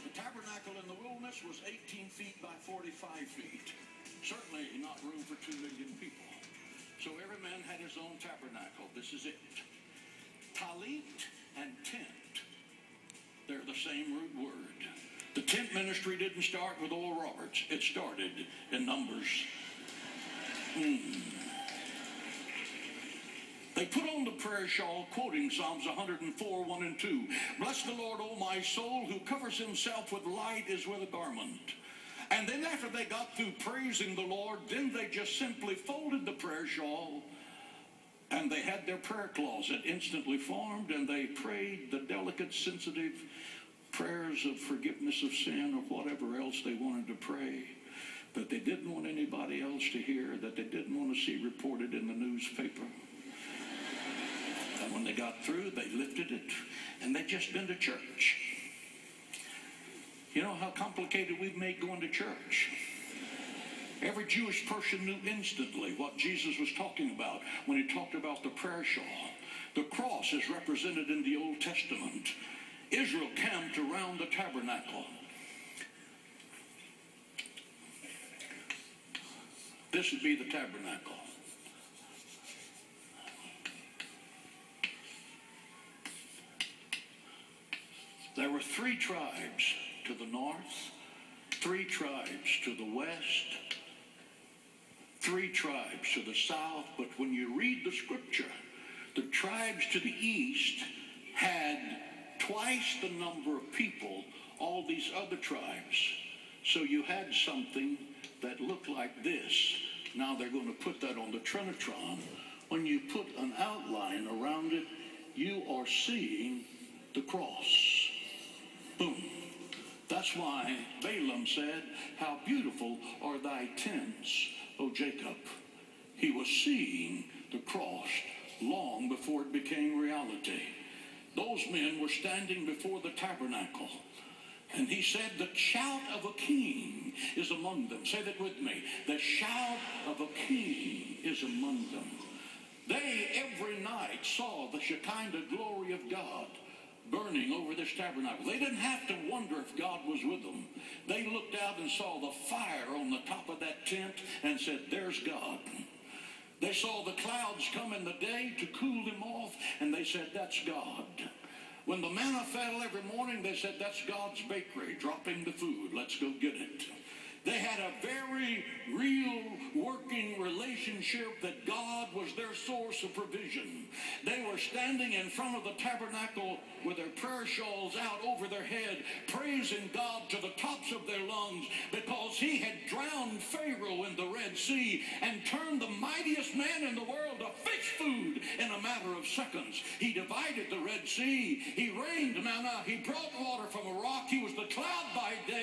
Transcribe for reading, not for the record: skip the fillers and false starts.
The tabernacle in the wilderness was 18 feet by 45 feet. Certainly not room for 2 million people. So every man had his own tabernacle. This is it. Tallit and tent. They're the same root word. The tent ministry didn't start with Oral Roberts. It started in Numbers. They put on the prayer shawl, quoting Psalms 104, 1 and 2. Bless the Lord, O my soul, who covers himself with light as with a garment. And then after they got through praising the Lord, then they just simply folded the prayer shawl, and they had their prayer closet instantly formed, and they prayed the delicate, sensitive prayers of forgiveness of sin or whatever else they wanted to pray, that they didn't want anybody else to hear, that they didn't want to see reported in the newspaper. And when they got through, they lifted it, and they'd just been to church. You know how complicated we've made going to church? Every Jewish person knew instantly what Jesus was talking about when he talked about the prayer shawl. The cross is represented in the Old Testament. Israel camped around the tabernacle. This would be the tabernacle. There were 3 tribes to the north, 3 tribes to the west, 3 tribes to the south. But when you read the scripture, the tribes to the east had twice the number of people, all these other tribes. So you had something that looked like this. Now they're going to put that on the Trinitron. When you put an outline around it, you are seeing the cross. Boom. That's why Balaam said, how beautiful are thy tents, O Jacob. He was seeing the cross long before it became reality. Those men were standing before the tabernacle. And he said, the shout of a king is among them. Say that with me. The shout of a king is among them. They every night saw the Shekinah glory of God burning over this tabernacle. They didn't have to wonder if God was with them. They looked out and saw the fire on the top of that tent and said, there's God. They saw the clouds come in the day to cool them off, and they said, that's God. When the manna fell every morning, they said, that's God's bakery, dropping the food. Let's go get it. They had a very real working relationship that God was their source of provision. They were standing in front of the tabernacle with their prayer shawls out over their head, praising God to the tops of their lungs because he had drowned Pharaoh in the Red Sea and turned the mightiest man in the world to fish food in a matter of seconds. He divided the Red Sea. He rained manna. He brought water from a rock. He was the cloud by day